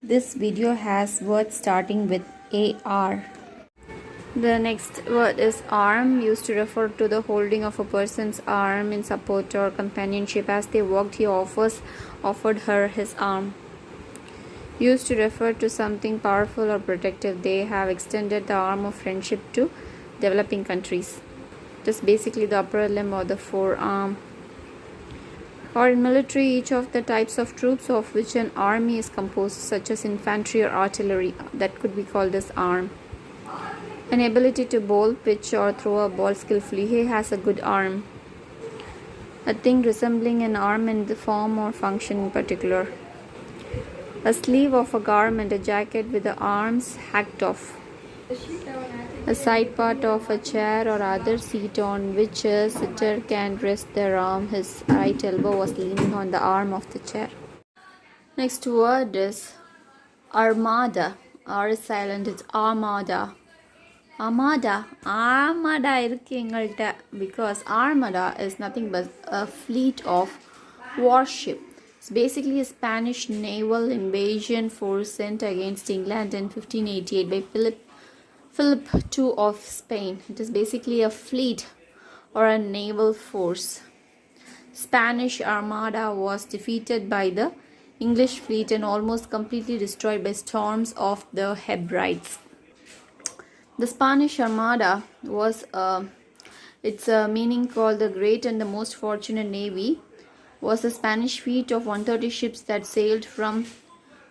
This video has words starting with AR. The next word is arm, used to refer to the holding of a person's arm in support or companionship. As they walked, he offered her his arm. Used to refer to something powerful or protective. They have extended the arm of friendship to developing countries. It is basically the upper limb or the forearm. Or in military, each of the types of troops of which an army is composed, such as infantry or artillery, that could be called as arm. An ability to bowl, pitch, or throw a ball skillfully. He has a good arm. A thing resembling an arm in the form or function in particular. A sleeve of a garment, a jacket with the arms hacked off. A side part of a chair or other seat on which a sitter can rest their arm. His right elbow was leaning on the arm of the chair. Next word is Armada. R is silent, it's Armada. Armada because Armada is nothing but a fleet of warship. It's basically a Spanish naval invasion force sent against England in 1588 by Philip II of Spain. It is basically a fleet or a naval force. Spanish Armada was defeated by the English fleet and almost completely destroyed by storms of the Hebrides. The Spanish Armada was its meaning called the Great and the Most Fortunate Navy, was a Spanish fleet of 130 ships that sailed from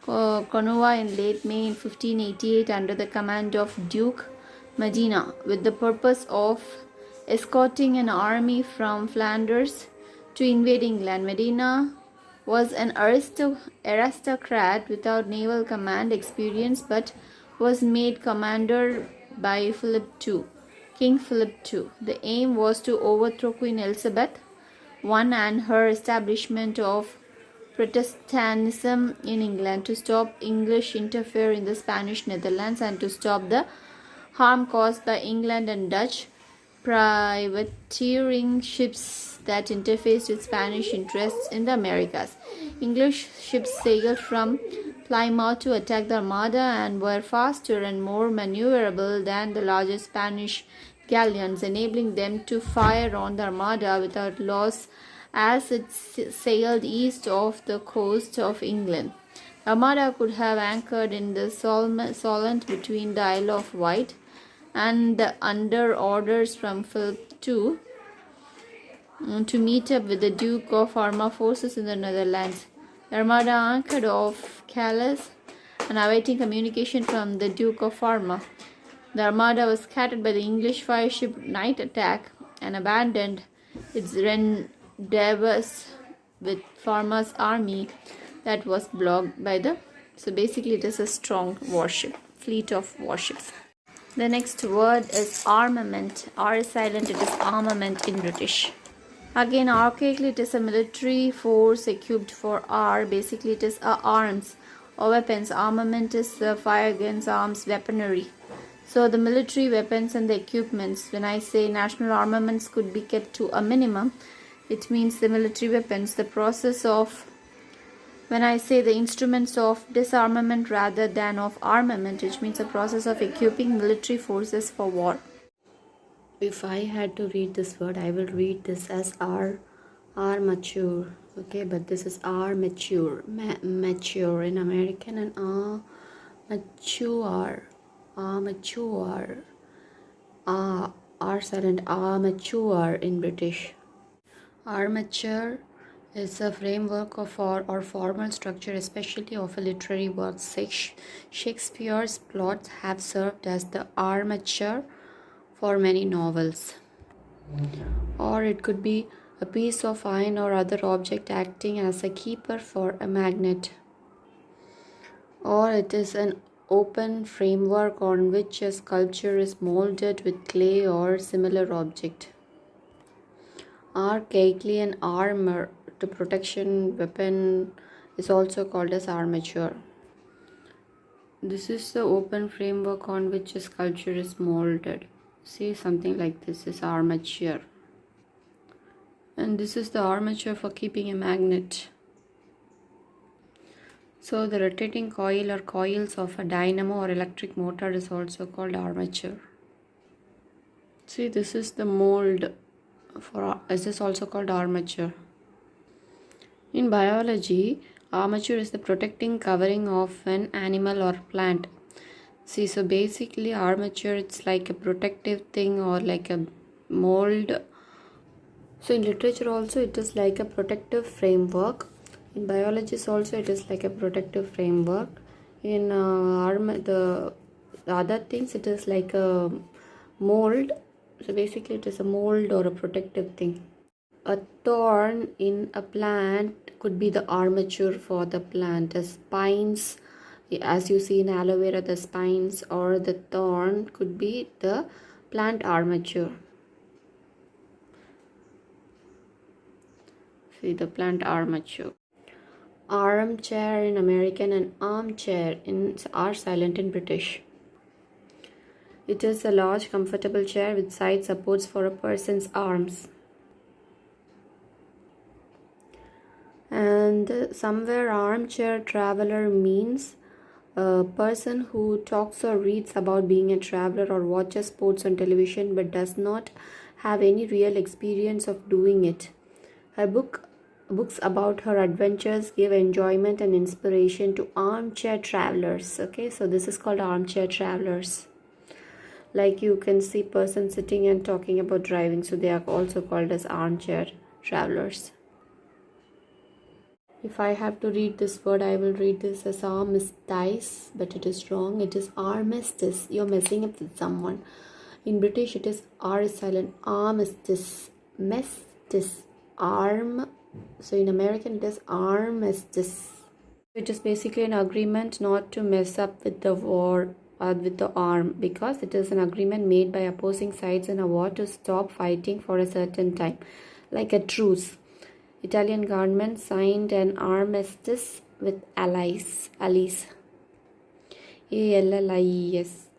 Canoa in late May in 1588 under the command of Duke Medina, with the purpose of escorting an army from Flanders to invade England. Medina was an aristocrat without naval command experience, but was made commander by King Philip II. The aim was to overthrow Queen Elizabeth I and her establishment of Protestantism in England, to stop English interfere in the Spanish Netherlands, and to stop the harm caused by England and Dutch privateering ships that interfaced with Spanish interests in the Americas. English ships sailed from Plymouth to attack the Armada and were faster and more maneuverable than the larger Spanish galleons, enabling them to fire on the Armada without loss as it sailed east of the coast of England. Armada could have anchored in the Solent between the Isle of Wight and under orders from Philip II to meet up with the Duke of Parma forces in the Netherlands. The Armada anchored off Calais and awaiting communication from the Duke of Parma. The Armada was scattered by the English fireship night attack and abandoned its rendezvous with Parma's army that was blocked by the... So basically it is a strong warship, fleet of warships. The next word is armament. R is silent, it is armament in British. Again, archaically it is a military force equipped for R. Basically it is arms or weapons. Armament is fire guns, arms, weaponry. So the military weapons and the equipments. When I say national armaments could be kept to a minimum, it means the military weapons. The process of, when I say the instruments of disarmament rather than of armament, which means a process of equipping military forces for war. If I had to read this word, I will read this as armature. Okay, but this is armature, mature in American, and armature, R silent, armature in British. Armature is a framework of or formal structure, especially of a literary work. Shakespeare's plots have served as the armature for many novels. Or it could be a piece of iron or other object acting as a keeper for a magnet. Or it is an open framework on which a sculpture is molded with clay or similar object. Archaically, an armor to protection weapon is also called as armature. This is the open framework on which a sculpture is molded. See, something like this is armature. And this is the armature for keeping a magnet. So the rotating coil or coils of a dynamo or electric motor is also called armature. See, this is the mold for, this is also called armature. In biology, armature is the protecting covering of an animal or plant. See, so basically armature, it's like a protective thing or like a mold. So in literature also it is like a protective framework. In biology also it is like a protective framework. In the other things it is like a mold. So basically it is a mold or a protective thing. A thorn in a plant could be the armature for the plant. The spines, as you see in aloe vera, the spines or the thorn could be the plant armature. See, the plant armature. Armchair in American and armchair are silent in British. It is a large comfortable chair with side supports for a person's arms. And somewhere armchair traveler means a person who talks or reads about being a traveler or watches sports on television but does not have any real experience of doing it. Her books about her adventures give enjoyment and inspiration to armchair travelers. Okay, so this is called armchair travelers. Like you can see person sitting and talking about driving, so they are also called as armchair travelers. If I have to read this word, I will read this as armistice, but it is wrong. It is armistice. You're messing up with someone. In British, it is R is silent. Armistice. Mestis. Arm. So in American, it is armistice. It is basically an agreement not to mess up with the war or with the arm, because it is an agreement made by opposing sides in a war to stop fighting for a certain time, like a truce. Italian government signed an armistice with allies. Allies. ALLIES.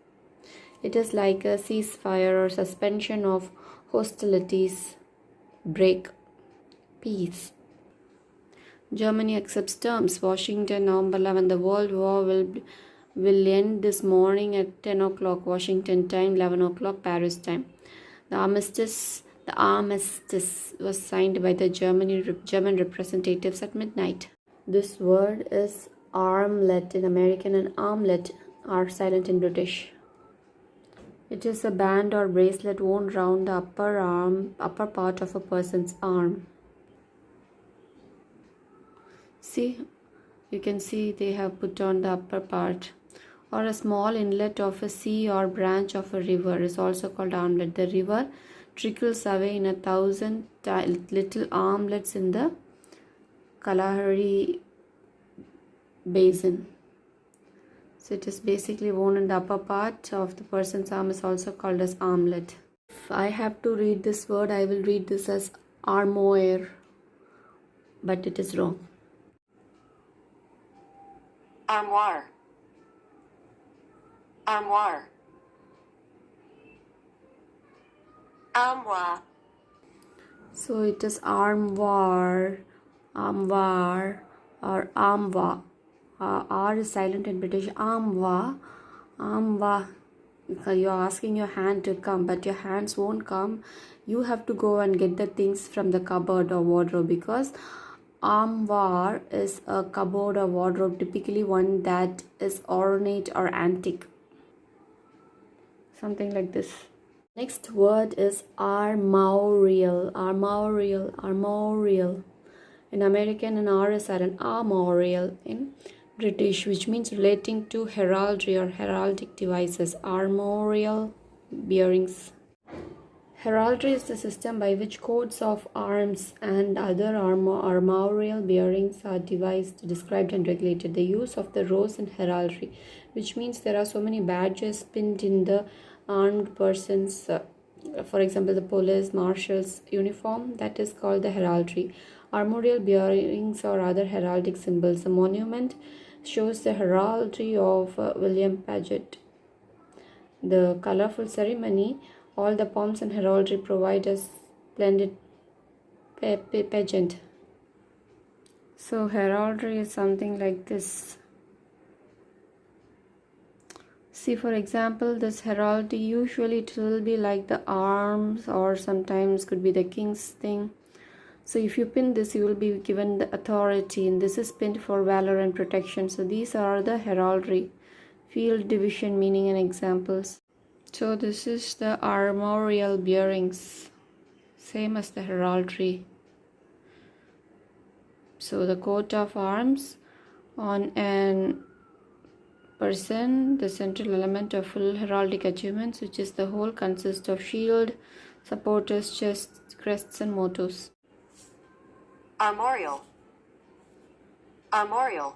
It is like a ceasefire or suspension of hostilities. Break. Peace. Germany accepts terms. Washington, November 11. The World War will end this morning at 10 o'clock Washington time, 11 o'clock Paris time. The armistice was signed by the German representatives at midnight. This word is armlet in American and armlet are silent in British. It is a band or bracelet worn round the upper part of a person's arm. See, you can see they have put on the upper part. Or a small inlet of a sea or branch of a river is also called armlet. The river trickles away in 1,000 little armlets in the Kalahari basin. So it is basically worn in the upper part of the person's arm is also called as armlet. If I have to read this word, I will read this as armoire, but it is wrong. Armoire. Armoire. Armoire. So it is armoire, or armwa. R is silent in British. Armwa. You're asking your hand to come, but your hands won't come. You have to go and get the things from the cupboard or wardrobe, because armoire is a cupboard or wardrobe, typically one that is ornate or antique. Something like this. Next word is armorial. In American, and R is silent. Armorial in British, which means relating to heraldry or heraldic devices. Armorial bearings. Heraldry is the system by which coats of arms and other armorial bearings are devised, described and regulated. The use of the rose in heraldry, which means there are so many badges pinned in the armed person's, for example, the police, marshal's uniform, that is called the heraldry. Armorial bearings or other heraldic symbols. The monument shows the heraldry of William Paget. The colorful ceremony. All the pomps and heraldry provide a splendid pageant. So heraldry is something like this. See, for example, this heraldry, usually it will be like the arms, or sometimes could be the king's thing. So if you pin this, you will be given the authority, and this is pinned for valor and protection. So these are the heraldry, field division, meaning and examples. So this is the armorial bearings, same as the heraldry. So the coat of arms on an person, the central element of full heraldic achievements, which is the whole, consists of shield, supporters, chests, crests, and mottos. Armorial. Armorial.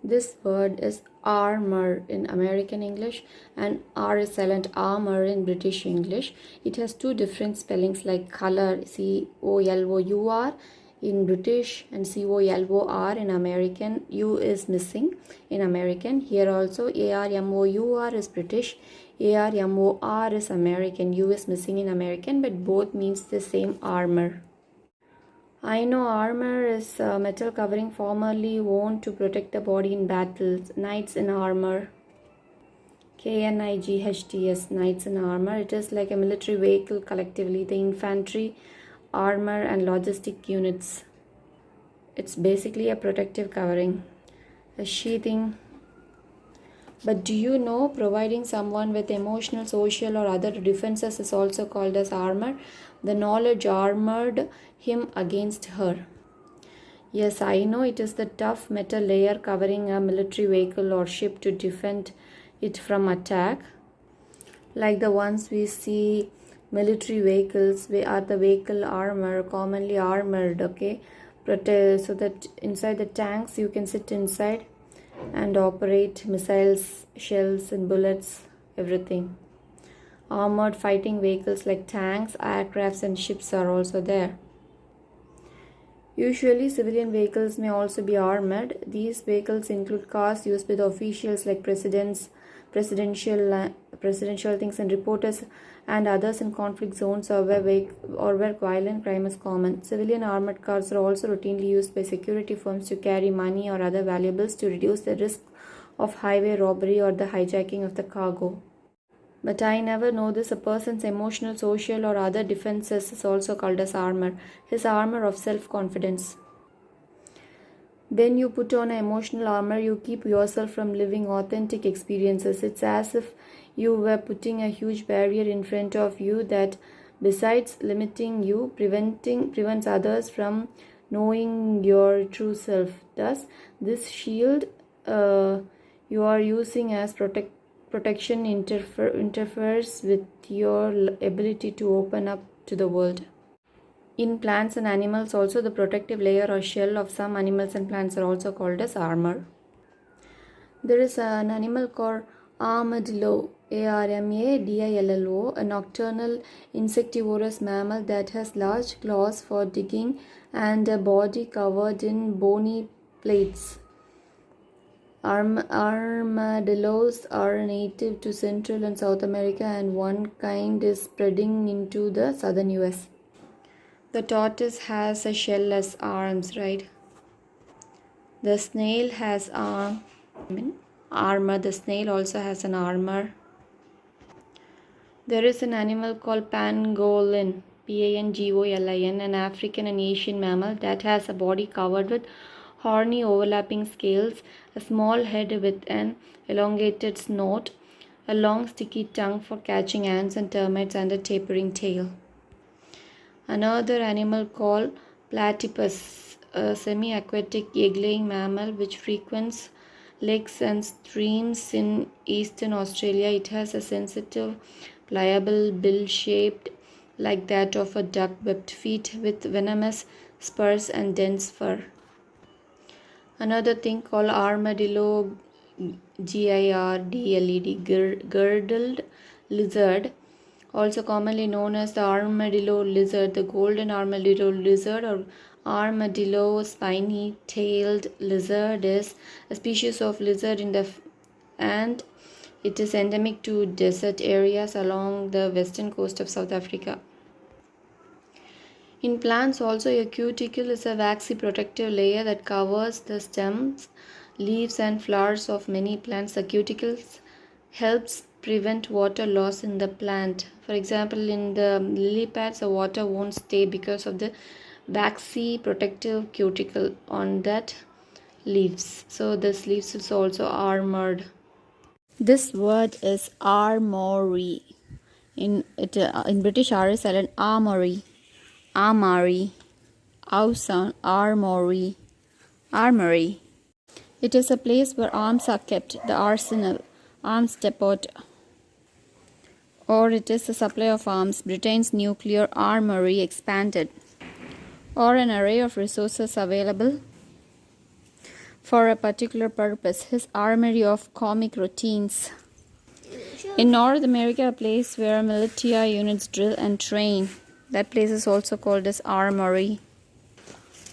This word is armor in American English and R is silent, armor in British English. It has two different spellings like color, C-O-L-O-U-R in British and C-O-L-O-R in American. U is missing in American. Here also A-R-M-O-U-R is British, A-R-M-O-R is American. U is missing in American, but both means the same, armor. I know armor is a metal covering formerly worn to protect the body in battles. Knights in armor. K-N-I-G-H-T-S, knights in armor. It is like a military vehicle collectively. The infantry, armor and logistic units. It's basically a protective covering. A sheathing. But do you know, providing someone with emotional, social or other defenses is also called as armor. The knowledge armored him against her. Yes, I know, it is the tough metal layer covering a military vehicle or ship to defend it from attack. Like the ones we see, military vehicles, we are the vehicle armor, commonly armored, okay? So that inside the tanks you can sit inside and operate missiles, shells and bullets, everything. Armored fighting vehicles like tanks, aircrafts and ships are also there. Usually civilian vehicles may also be armored. These vehicles include cars used by the officials like presidential things and reporters and others in conflict zones or where violent crime is common. Civilian armored cars are also routinely used by security firms to carry money or other valuables to reduce the risk of highway robbery or the hijacking of the cargo. But I never know this. A person's emotional, social or other defenses is also called as armor. His armor of self-confidence. When you put on an emotional armor, you keep yourself from living authentic experiences. It's as if you were putting a huge barrier in front of you that, besides limiting you, prevents others from knowing your true self. Thus, this shield you are using as protection interferes with your ability to open up to the world. In plants and animals also, the protective layer or shell of some animals and plants are also called as armor. There is an animal called armadillo, A-R-M-A-D-I-L-L-O, a nocturnal insectivorous mammal that has large claws for digging and a body covered in bony plates. Armadillos are native to Central and South America, and one kind is spreading into the southern US. The tortoise has a shell as arms, right? The snail has armor. The snail also has an armor. There is an animal called pangolin, P-A-N-G-O-L-I-N, an African and Asian mammal that has a body covered with horny overlapping scales, a small head with an elongated snout, a long sticky tongue for catching ants and termites, and a tapering tail. Another animal called platypus, a semi-aquatic egg-laying mammal which frequents lakes and streams in eastern Australia. It has a sensitive, pliable bill shaped like that of a duck, webbed feet with venomous spurs and dense fur. Another thing called armadillo, G-I-R-D-L-E-D, girdled lizard, also commonly known as the armadillo lizard, the golden armadillo lizard or armadillo spiny-tailed lizard is a species of lizard and it is endemic to desert areas along the western coast of South Africa. In plants also, a cuticle is a waxy protective layer that covers the stems, leaves and flowers of many plants. The cuticles helps prevent water loss in the plant. For example, in the lily pads, the water won't stay because of the waxy protective cuticle on that leaves. So this leaves is also armored. This word is armory. In British R is silent. Armory. Armory. Ow sound. Armory. Armory. It is a place where arms are kept. The arsenal. Arms depot. Or it is a supply of arms. Britain's nuclear armory expanded. Or an array of resources available for a particular purpose. His armory of comic routines. In North America, a place where militia units drill and train. That place is also called as armory.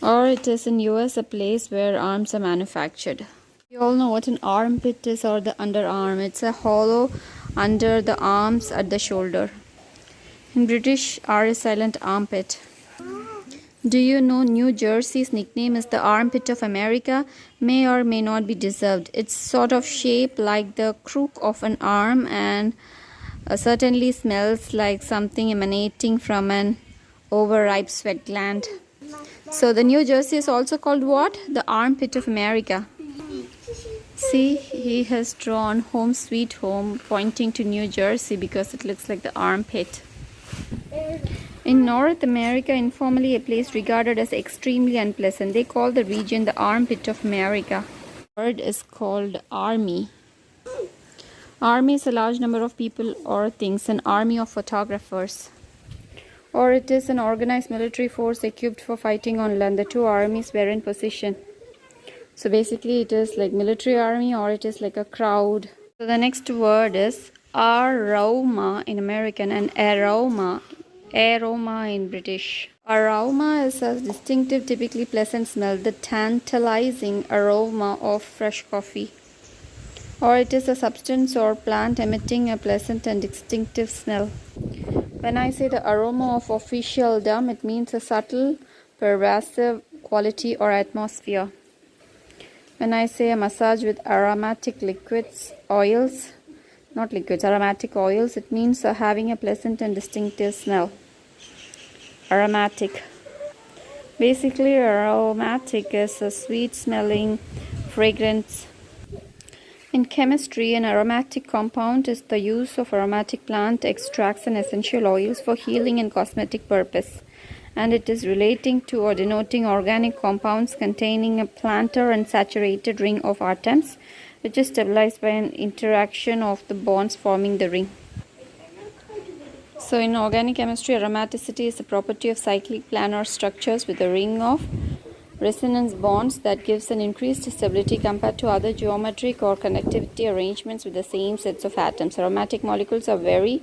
Or it is in US, a place where arms are manufactured. You all know what an armpit is, or the underarm. It's a hollow under the arms at the shoulder. In British, R is silent. Armpit. Do you know New Jersey's nickname is the armpit of America? May or may not be deserved. It's sort of shaped like the crook of an arm and certainly smells like something emanating from an overripe sweat gland. So the New Jersey is also called what? The armpit of America. See, he has drawn home sweet home pointing to New Jersey because it looks like the armpit. In North America, informally a place regarded as extremely unpleasant. They call the region the armpit of America. The word is called army. Army is a large number of people or things, an army of photographers. Or it is an organized military force equipped for fighting on land. The two armies were in position. So basically it is like military army, or it is like a crowd. So the next word is aroma in American and aroma in British. Aroma is a distinctive, typically pleasant smell, the tantalizing aroma of fresh coffee. Or it is a substance or plant emitting a pleasant and distinctive smell. When I say the aroma of officialdom, it means a subtle, pervasive quality or atmosphere. When I say a massage with aromatic liquids, oils, not liquids, aromatic oils, it means having a pleasant and distinctive smell. Aromatic. Basically, aromatic is a sweet smelling fragrance. In chemistry, an aromatic compound is the use of aromatic plant extracts and essential oils for healing and cosmetic purpose. And it is relating to or denoting organic compounds containing a plantar and saturated ring of atoms, which is stabilized by an interaction of the bonds forming the ring. So in organic chemistry, aromaticity is the property of cyclic planar structures with a ring of resonance bonds that gives an increased stability compared to other geometric or conductivity arrangements with the same sets of atoms. Aromatic molecules are very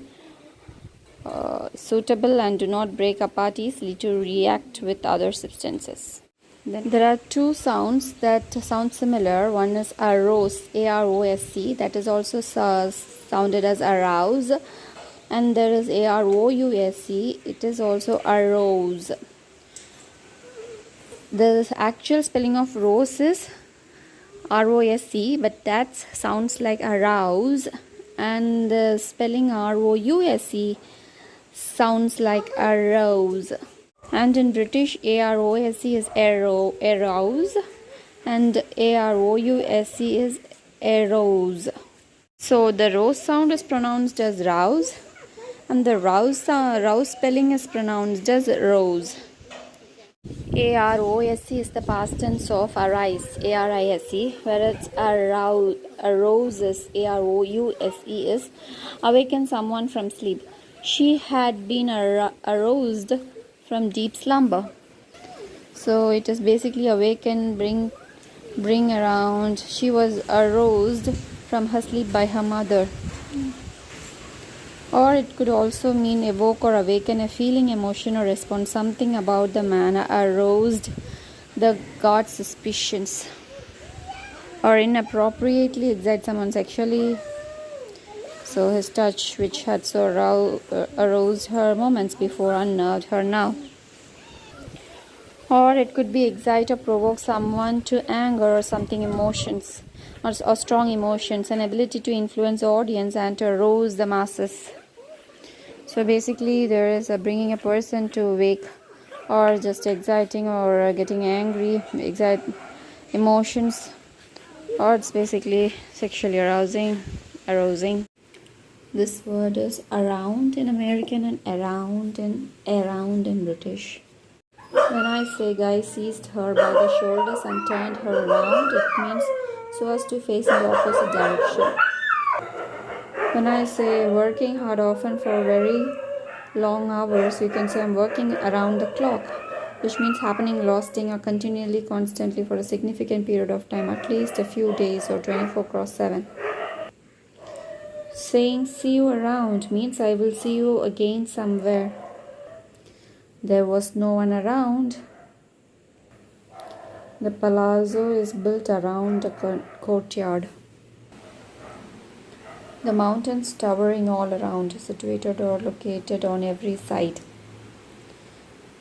suitable and do not break apart easily to react with other substances. Then there are two sounds that sound similar. One is arose, A-R-O-S-E, that is also sounded as arouse. And there is A-R-O-U-S-E, it is also arose. The actual spelling of rose is R-O-S-E, but that sounds like arouse. And the spelling R-O-U-S-E sounds like arose. And in British, A-R-O-S-E is arouse, and A-R-O-U-S-E is arose. So the rose sound is pronounced as rouse, and the rouse spelling is pronounced as rose. A-R-O-S-E is the past tense of arise, A-R-I-S-E, whereas arose is A-R-O-U-S-E is awaken someone from sleep. She had been aroused from deep slumber. So it is basically awaken, bring around. She was aroused from her sleep by her mother. Or it could also mean evoke or awaken a feeling, emotion or response. Something about the man aroused the god's suspicions. Or inappropriately excite someone sexually. So his touch, which had so aroused her moments before, unnerved her now. Or it could be excite or provoke someone to anger or something emotions or strong emotions, an ability to influence the audience and to arouse the masses. So basically there is a bringing a person to wake or just exciting or getting angry, excite emotions, or it's basically sexually arousing. This word is around in American and around in British. When I say guy seized her by the shoulders and turned her around, it means so as to face in the opposite direction. When I say working hard often for very long hours, you can say I'm working around the clock, which means happening, lasting, or continually, constantly for a significant period of time, at least a few days or 24/7. Saying see you around means I will see you again somewhere. There was no one around. The palazzo is built around a courtyard. The mountains towering all around, situated or located on every side.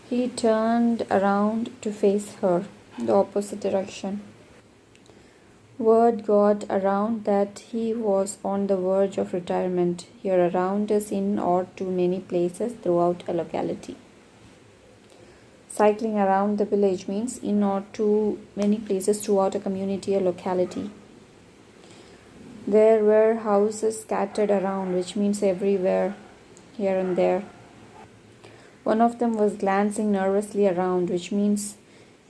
He turned around to face her, the opposite direction. Word got around that he was on the verge of retirement. Here around is in or to many places throughout a locality. Cycling around the village means in or to many places throughout a community or locality. There were houses scattered around, which means everywhere, here and there. One of them was glancing nervously around, which means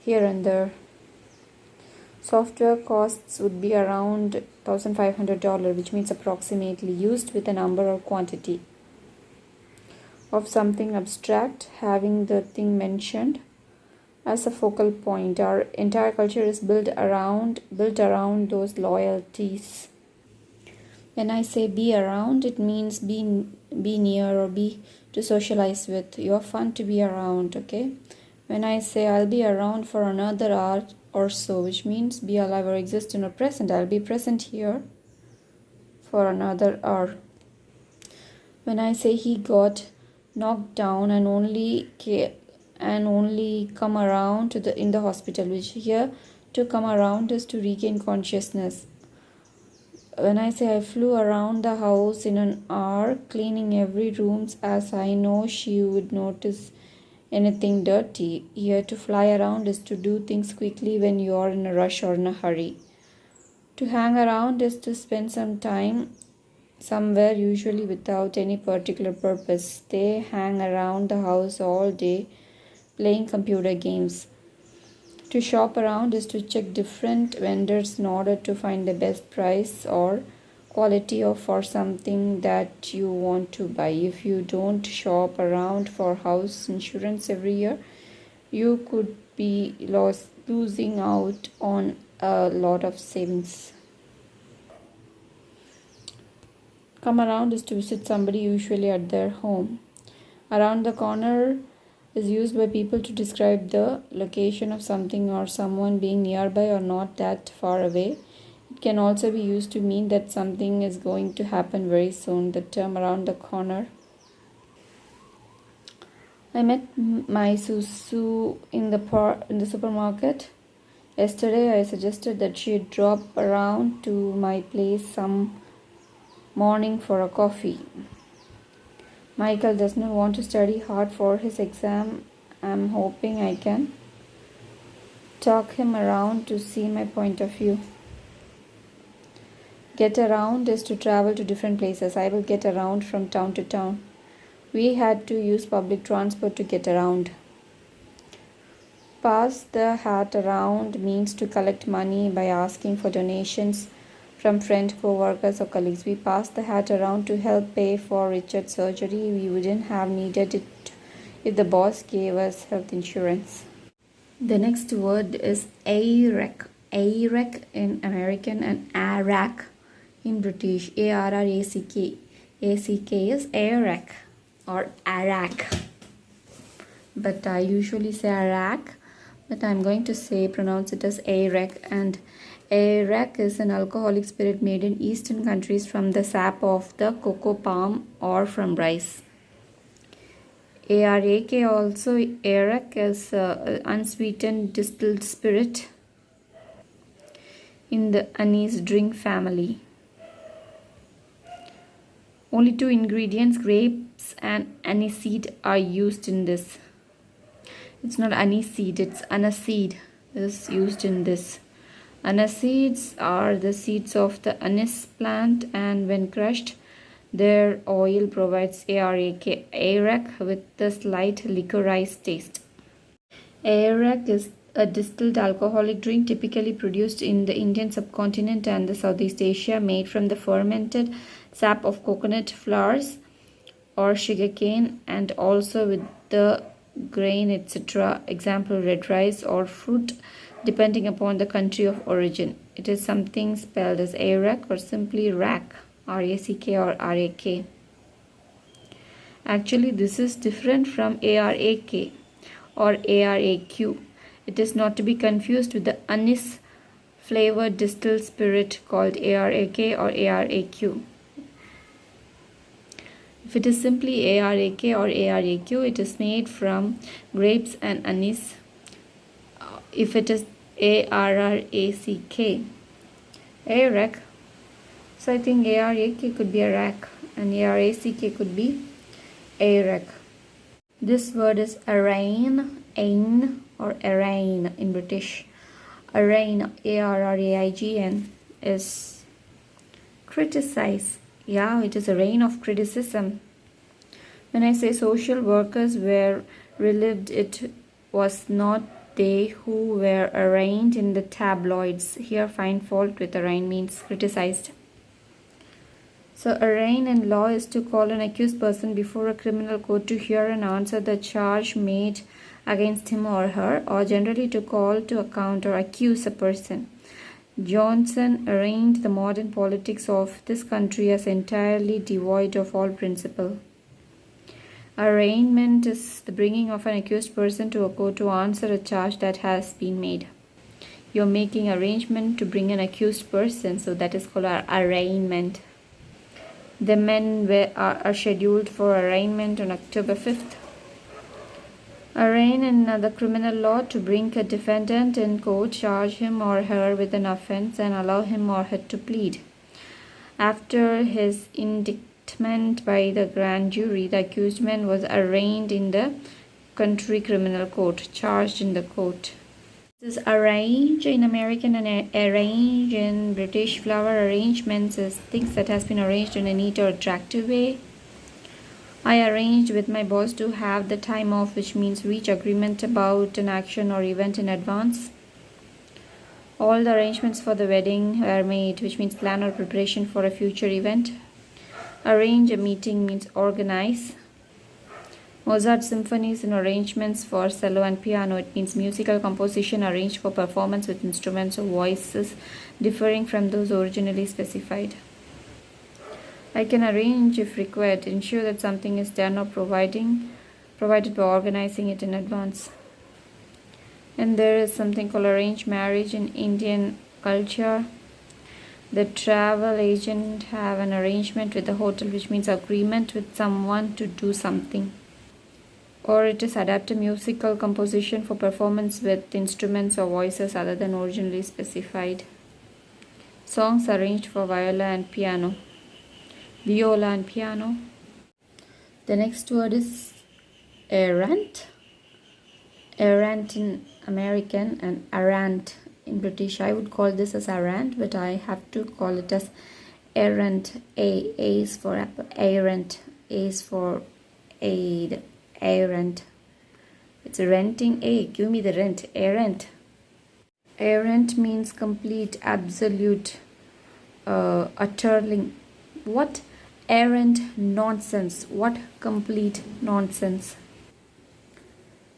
here and there. Software costs would be around $1,500, which means approximately, used with a number or quantity of something abstract, having the thing mentioned as a focal point. Our entire culture is built around those loyalties. When I say be around, it means be near or be to socialize with. You're fun to be around, okay? When I say I'll be around for another hour or so, which means be alive or exist in or present. I'll be present here for another hour. When I say he got knocked down and only come around in the hospital, which here to come around is to regain consciousness. When I say I flew around the house in an hour, cleaning every room, as I know she would notice anything dirty. Here to fly around is to do things quickly when you are in a rush or in a hurry. To hang around is to spend some time somewhere, usually without any particular purpose. They hang around the house all day playing computer games. To shop around is to check different vendors in order to find the best price or quality for something that you want to buy. If you don't shop around for house insurance every year, you could be losing out on a lot of savings. Come around is to visit somebody, usually at their home. Around the corner is used by people to describe the location of something or someone being nearby or not that far away. It can also be used to mean that something is going to happen very soon. The term around the corner. I met my Susu in the supermarket. Yesterday I suggested that she drop around to my place some morning for a coffee. Michael does not want to study hard for his exam. I'm hoping I can talk him around to see my point of view. Get around is to travel to different places. I will get around from town to town. We had to use public transport to get around. Pass the hat around means to collect money by asking for donations from friends, co-workers or colleagues. We passed the hat around to help pay for Richard's surgery. We wouldn't have needed it if the boss gave us health insurance. The next word is ARAC. ARAC in American and ARAC in British. ARRACK. ACK is ARAC or ARAC. But I usually say ARAC, but I'm going to pronounce it as ARAC. And ARAC is an alcoholic spirit made in Eastern countries from the sap of the cocoa palm or from rice. ARAK also, ARAK is unsweetened distilled spirit in the anise drink family. Only 2 ingredients, grapes and aniseed, are used in this. It's not aniseed, it's aniseed is used in this. Aniseeds are the seeds of the anise plant, and when crushed, their oil provides ARAK with a slight liquorized taste. ARAK is a distilled alcoholic drink typically produced in the Indian subcontinent and the Southeast Asia, made from the fermented sap of coconut flowers or sugarcane, and also with the grain, etc. Example, red rice or fruit, depending upon the country of origin. It is something spelled as ARAK or simply rack, R-A-C-K or R-A-K. Actually, this is different from ARAK or ARAQ. It is not to be confused with the anise flavored distilled spirit called ARAK or ARAQ. If it is simply ARAK or ARAQ, it is made from grapes and anise. If it is ARRACK, ARAK, so I think ARAK could be a rack and ARACK could be ARAK. This word is arraign, ain or arraign in British. Arraign, ARRAIGN, is criticize. Yeah, it is a reign of criticism. When I say social workers were relieved, it was not they who were arraigned in the tabloids. Here, find fault with arraign means criticized. So, arraign in law is to call an accused person before a criminal court to hear and answer the charge made against him or her, or generally to call to account or accuse a person. Johnson arraigned the modern politics of this country as entirely devoid of all principle. Arraignment is the bringing of an accused person to a court to answer a charge that has been made. You're making arrangement to bring an accused person, so that is called arraignment. The men are scheduled for arraignment on October 5th. Arraign in the criminal law, to bring a defendant in court, charge him or her with an offense, and allow him or her to plead. After his indictment by the grand jury, the accused man was arraigned in the country criminal court, charged in the court. This is arrange in American and arrange in British. Flower arrangements is things that has been arranged in a neat or attractive way. I arranged with my boss to have the time off, which means reach agreement about an action or event in advance. All the arrangements for the wedding were made, which means plan or preparation for a future event. Arrange a meeting means organize. Mozart symphonies and arrangements for cello and piano. It means musical composition arranged for performance with instruments or voices differing from those originally specified. I can arrange if required, ensure that something is done or provided by organizing it in advance. And there is something called arranged marriage in Indian culture. The travel agent have an arrangement with the hotel, which means agreement with someone to do something. Or it is adapt a musical composition for performance with instruments or voices other than originally specified. Songs arranged for viola and piano. Viola and piano. The next word is errant. Errant in American and errant in British. I would call this as errant, but I have to call it as errant. A is for apple. Errant. A is for aid. Errant. It's renting. A. Give me the rent. Errant. Errant means complete, absolute, utterly. What? Errant nonsense. What complete nonsense.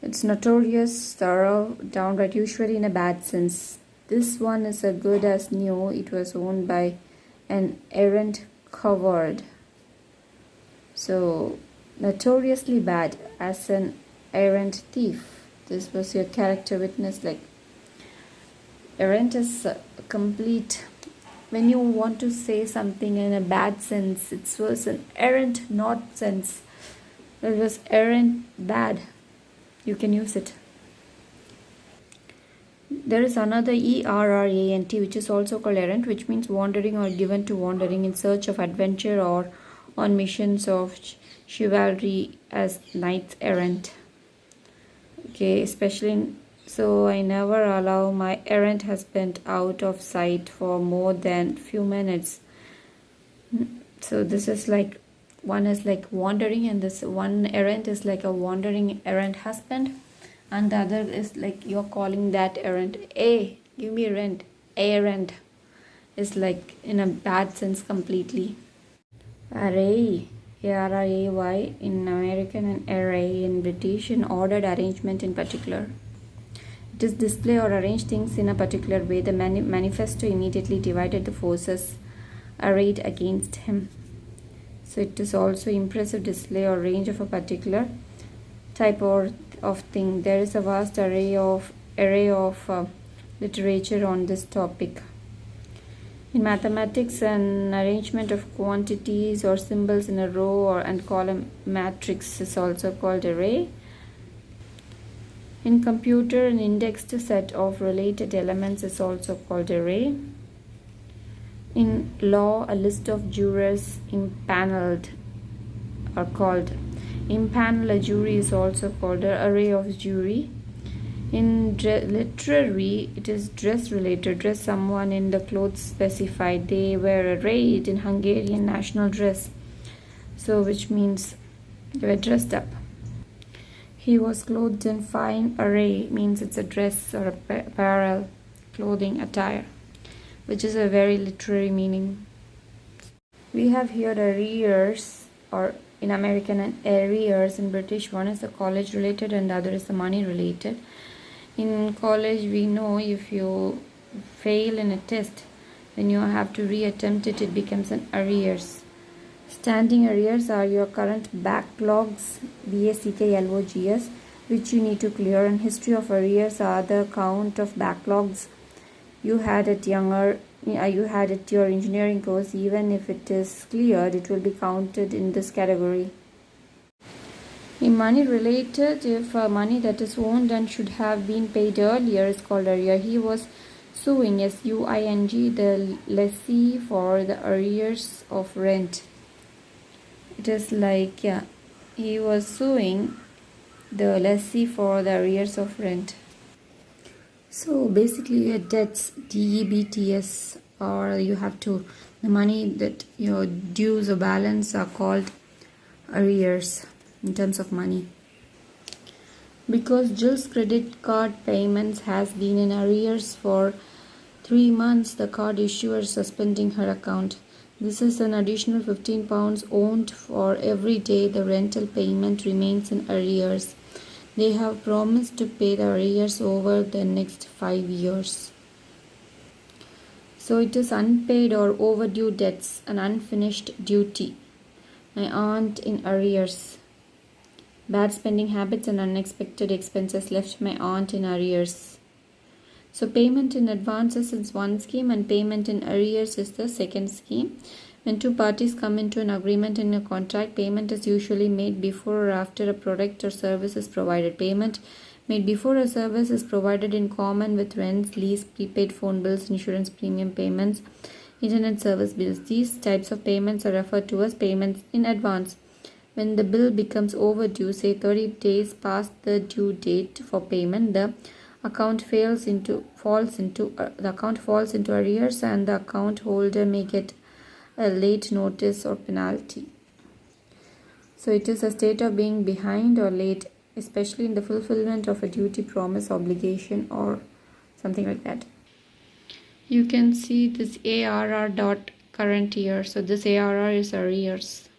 It's notorious, thorough, downright, usually in a bad sense. This one is as good as new. It was owned by an errant coward. So, notoriously bad, as an errant thief. This was your character witness. Like, errant is a complete. When you want to say something in a bad sense, it was an errant nonsense. It was errant, bad. You can use it. There is another errant, which is also called errant, which means wandering or given to wandering in search of adventure or on missions of chivalry, as knights errant. Okay, especially so I never allow my errant husband out of sight for more than few minutes. So this is like, one is like wandering, and this one errant is like a wandering errant husband, and the other is like you're calling that errant, hey, give me rent. Errant is like in a bad sense completely. Array, ARRAY in American and array in British, in ordered arrangement in particular. It is display or arrange things in a particular way. The manifesto immediately divided the forces arrayed against him. So it is also impressive display or range of a particular type or of thing. There is a vast array of literature on this topic. In mathematics, an arrangement of quantities or symbols in a row and column matrix is also called array. In computer, an indexed set of related elements is also called array. In law, a list of jurors impaneled are called. Impanel a jury is also called an array of jury. In literary, it is dress related. Dress someone in the clothes specified. They were arrayed in Hungarian national dress. So which means they were dressed up. He was clothed in fine array means it's a dress or apparel, clothing, attire, which is a very literary meaning. We have here arrears, or in American, and arrears in British. One is the college related and the other is the money related. In college, we know if you fail in a test, when you have to reattempt it, it becomes an arrears. Standing arrears are your current backlogs, BACKLOGS, which you need to clear. And history of arrears are the count of backlogs you had at your engineering course. Even if it is cleared, it will be counted in this category. In money related, if money that is owned and should have been paid earlier is called arrear. He was suing, SUING, the lessee for the arrears of rent. It is like, he was suing the lessee for the arrears of rent. So basically your debts, DEBTS, or you have to, the money that your dues or balance are called arrears in terms of money. Because Jill's credit card payments has been in arrears for 3 months, the card issuer is suspending her account. This is an additional £15 owed for every day the rental payment remains in arrears. They have promised to pay the arrears over the next 5 years. So it is unpaid or overdue debts, an unfinished duty. My aunt in arrears. Bad spending habits and unexpected expenses left my aunt in arrears. So payment in advances is one scheme and payment in arrears is the second scheme. When two parties come into an agreement in a contract, payment is usually made before or after a product or service is provided. Payment made before a service is provided in common with rents, lease, prepaid phone bills, insurance premium payments, internet service bills. These types of payments are referred to as payments in advance. When the bill becomes overdue, say 30 days past the due date for payment, the account falls into arrears and the account holder may get a late notice or penalty. So it is a state of being behind or late, especially in the fulfillment of a duty, promise, obligation, or something like that. You can see this ARR dot current year. So this ARR is arrears.